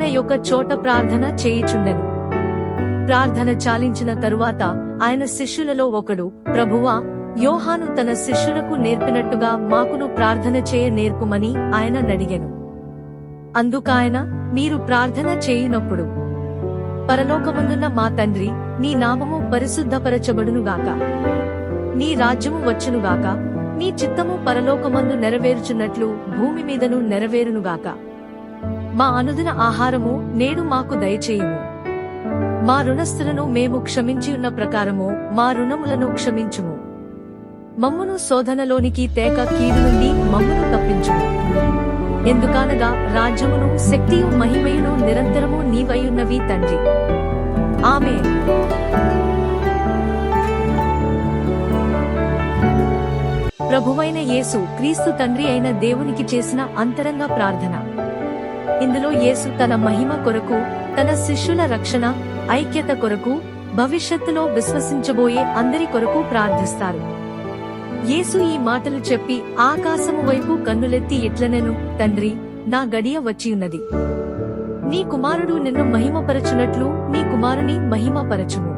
ఆయన యొక్క చోట ప్రార్థన చేయుచుండెను. ప్రార్థన చాలించిన తరువాత ఆయన శిష్యులలో ఒకడు, ప్రభువా, యోహాను తన శిష్యులకు నేర్పినట్టుగా మాకును ప్రార్థన చేయ నేర్పుమని ఆయన నడిగెను. అందుకాయన, మీరు ప్రార్థన చేయునప్పుడు, పరలోకమందున్న మా తండ్రి, నీ నామము పరిశుద్ధపరచబడునుగాక, నీ రాజ్యము వచ్చునుగాక, నీ చిత్తము పరలోకమందు నెరవేరుచున్నట్లు భూమి మీదను నెరవేరునుగాక. మా అనుదిన ఆహారము నేడు మాకు దయచేయుము. మా రుణస్థులను మేము క్షమించియున్న ప్రకారము మా రుణములను క్షమించుము. మమ్మును శోధనలోనికి తేక కీడు నుండి మమ్మును తప్పించుము. ఎందుకనగా రాజ్యమును శక్తియు మహిమయును నిరంతరము నీవైయున్నవి తండ్రి. ఆమేన్. ప్రభువైన యేసు క్రీస్తు తండ్రి అయిన దేవునికి చేసిన అంతరంగ ప్రార్థన. ఇందులో యేసు తన మహిమ కొరకు, తన శిష్యుల రక్షణ, ఐక్యత కొరకు, భవిష్యత్తులో విశ్వసించబోయే అందరి కొరకు ప్రార్థిస్తారు. యేసు ఈ మాటలు చెప్పి ఆకాశము వైపు కన్నులెత్తి ఇట్లనెను, తండ్రి, నా గడియ వచ్చియున్నది. నీ కుమారుడు నిన్ను మహిమపరచునట్లు నీ కుమారుని మహిమపరచుము.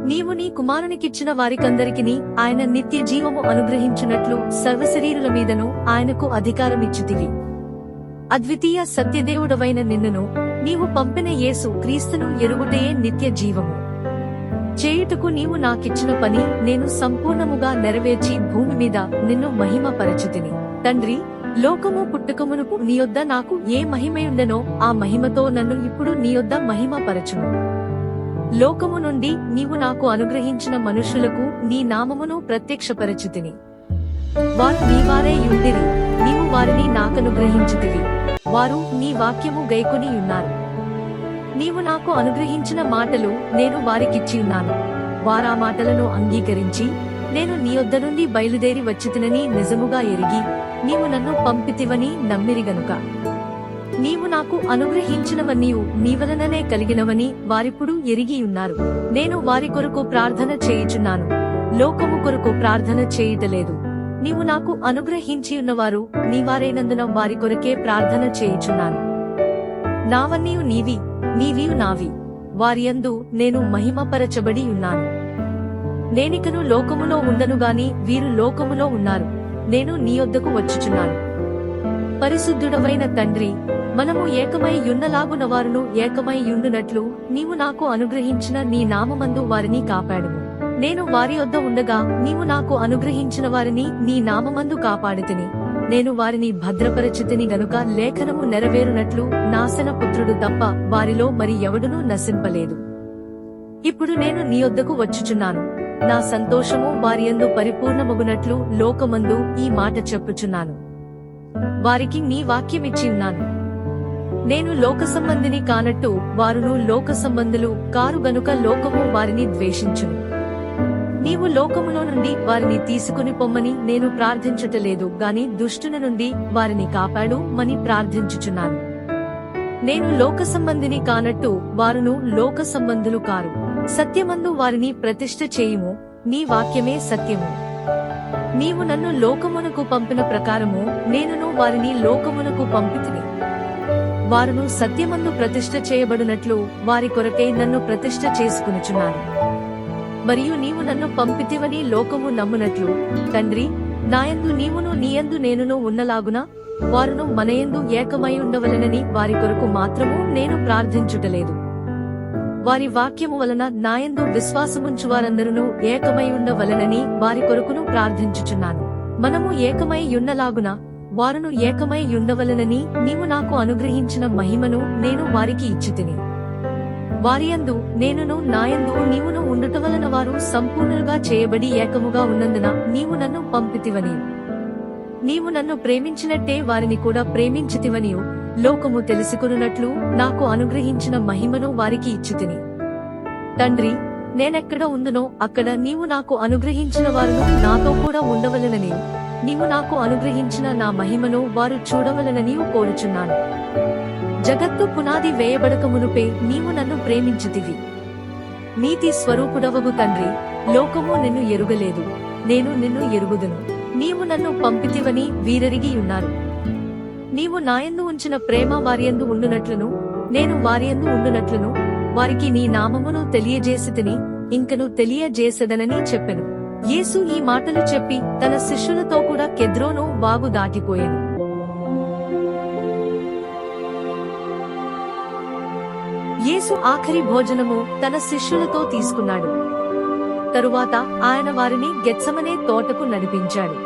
నీవు నీ కుమారునికిచ్చిన వారికందరికిని ఆయన నిత్య జీవము అనుగ్రహించునట్లు సర్వశరీరుల మీదను ఆయనకు అధికారమిచ్చుతివి. అద్వితీయ సత్యదేవుడవైన నిన్నును నీవు పంపిన యేసు క్రీస్తును ఎరుగుటయే నిత్య జీవము. చేయుటకు నీవు నాకిచ్చిన పని నేను సంపూర్ణముగా నెరవేర్చి భూమి మీద నిన్ను మహిమపరచుతిని. తండ్రి, లోకము పుట్టుకమునుపు నీయొద్ద నాకు ఏ మహిమయుండెనో ఆ మహిమతో నన్ను ఇప్పుడు నీయొద్ద మహిమపరచుము. లోకము నుండి నీవు నాకు అనుగ్రహించిన మనుషులకు నీ నామమును ప్రత్యక్షపరచుతిని. వారు నీవారే యుండిరి, నీవు వారిని నాకనుగ్రహించుతివి. వారు నీ వాక్యము గైకొని ఉన్నారు. నీవు నాకు అనుగ్రహించిన మాటలు నేను వారికిచ్చియున్నాను. వారా మాటలను అంగీకరించి, నేను నీ యొద్ద నుండి బయలుదేరి వచ్చితినని నిజముగా ఎరిగి, నీవు నన్ను పంపితివని నమ్మిరి గనుక. నీవు నాకు అనుగ్రహించినవన్నీయు నీవలననే కలిగినవని వారిప్పుడు ఎరిగియున్నారు. నేను వారి కొరకు ప్రార్థన చేయుచున్నాను, లోకము కొరకు ప్రార్థన చేయుటలేదు. నీవు నాకు అనుగ్రహించియున్నవారు నీవారైనందున వారి కొరకే ప్రార్థన చేయుచున్నాను. నావన్నీయు నీవి, నీవియు నావి, వారియందు నేను మహిమపరచబడి ఉన్నాను. నేనికను లోకములో ఉండనుగాని వీరు లోకములో ఉన్నారు, నేను నీ యొద్దకు వచ్చుచున్నాను. పరిశుద్ధుడవైన తండ్రి, మనము ఏకమై యున్నలాగున వారును ఏకమై యుండునట్లు నీవు నాకు అనుగ్రహించిన నీ నామమందు వారిని కాపాడుము. నేను వారి యొద్ద ఉండగా నీవు నాకు అనుగ్రహించిన వారిని నీ నామమందు కాపాడితిని. నేను వారిని భద్రపరచితిని గనుక లేఖనము నెరవేరునట్లు నాశనపుత్రుడు తప్ప వారిలో మరి ఎవడునూ నశింపలేదు. ఇప్పుడు నేను నీ యొద్దకు వచ్చుచున్నాను. నా సంతోషము వారియందు పరిపూర్ణమగునట్లు లోకమందు ఈ మాట చెప్పుచున్నాను. వారికి నీ వాక్యమిచ్చి ఉన్నాను. నేను లోక సంబంధిని కానట్టు వారును లోక సంబంధులు కారు గనుక లోకము వారిని ద్వేషించును. నీవు లోకములో నుండి వారిని తీసుకుని పొమ్మని నేను ప్రార్థించుటలేదు గాని దుష్టుని నుండి వారిని కాపాడు మని ప్రార్థించుచున్నాను. నేను లోక సంబంధిని కానట్టు వారును లోక సంబంధులు కారు. సత్యమందు వారిని ప్రతిష్ఠ చేయుము, నీ వాక్యమే సత్యము. నీవు నన్ను లోకమునకు పంపిన ప్రకారము నేనును వారిని లోకమునకు పంపితిని. వారును సత్యమందు ప్రతిష్ఠ చేయబడినట్లు వారి కొరకై నన్ను ప్రతిష్ఠ చేసుకునుచున్నాను. మరియు నీవు నన్ను పంపితివని లోకము నమ్మునట్లు, తండ్రి, నాయందు నీవును నీయందు నేనును ఉన్నలాగున వారును మనయందు ఏకమై ఉండవలెనని వారి కొరకు మాత్రము నేను ప్రార్థించుటలేదు. వారి వాక్యము వలన నాయందు విశ్వాసముంచు వారందరూ ఏకమై ఉండవలెనని వారి కొరకును ప్రార్థించుచున్నాను. మనము ఏకమై యున్నలాగున వారును ఏకమై యుండవలెనని నీవు నాకు అనుగ్రహించిన మహిమను నేను వారికి ఇచ్చితిని. వారియందు నేనును నాయందు నీవును ఉండుట వలన వారు సంపూర్ణులుగా చేయబడి ఏకముగా ఉన్నందున నీవు నన్ను పంపితివని, నీవు నన్ను ప్రేమించినట్టే వారిని కూడా ప్రేమించితివనియు లోకము తెలుసుకొనున్నట్లు నాకు అనుగ్రహించిన మహిమను వారికి ఇచ్చితిని. తండ్రి, నేనెక్కడ ఉందునో అక్కడ నీవు నాకు అనుగ్రహించిన వారును నాతో కూడా ఉండవలెనని, నీవు నాకు అనుగ్రహించిన నా మహిమను వారు చూడవలెనని కోరుచున్నాను. జగత్తు పునాది వేయబడక మునుపే నీవు నన్ను ప్రేమించితివి. నీతి స్వరూపుడవగు తండ్రి, లోకము నిన్ను ఎరుగలేదు, నేను నిన్ను ఎరుగుదును. నీవు నన్ను పంపితివని వీరెరిగి ఉన్నారు. నీవు నాయందు ఉంచిన ప్రేమ వారియందు ఉండునట్లును నేను వారియందు ఉండునట్లును వారికి నీ నామమును తెలియజేసితిని, ఇంకను తెలియజేసెదనని చెప్పెను. యేసు ఈ మాటలు చెప్పి తన శిష్యులతో కూడా కెద్రోను వాగు దాటిపోయెను. యేసు ఆఖరి భోజనము తన శిష్యులతో తీసుకున్నాడు. తరువాత ఆయన వారిని గెత్సమనే తోటకు నడిపించాడు.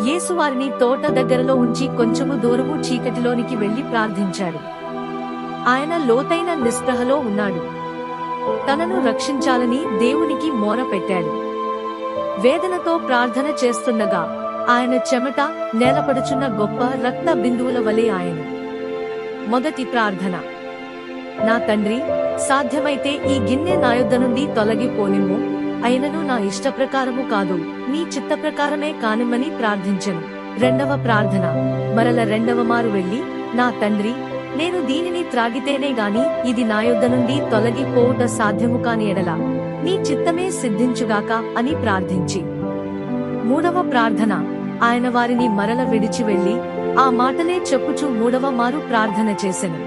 యేసు వారిని తోట దగ్గరలో ఉంచి కొంచెము దూరము చీకటిలోనికి వెళ్లి ప్రార్థించాడు. ఆయన లోతైన నిస్పృహలో ఉన్నాడు. తనను రక్షించాలని దేవునికి మొర పెట్టాడు. వేదనతో ప్రార్థన చేస్తుండగా ఆయన చెమట నేలపడుచున్న గొప్ప రక్త బిందువుల వలె ఆయను. మొదటి ప్రార్థన. నా తండ్రి, సాధ్యమైతే ఈ గిన్నె నా యొద్ద నుండి తొలగిపోనిమ్ము, అయినను నా ఇష్టప్రకారము కాదు, నీ చిత్తప్రకారమే కానిమ్మని ప్రార్థించెను. రెండవ ప్రార్థన. మరల రెండవ మారు వెళ్లి, నా తండ్రి, నేను దీనిని త్రాగితేనే గాని ఇది నా యొద్ద నుండి తొలగిపోవుట సాధ్యము కాని ఎడల నీ చిత్తమే సిద్ధించుగాక అని ప్రార్థించి. మూడవ ప్రార్థన. ఆయన వారిని మరల విడిచి వెళ్లి ఆ మాటలే చెప్పుచు మూడవ మారు ప్రార్థన చేసెను.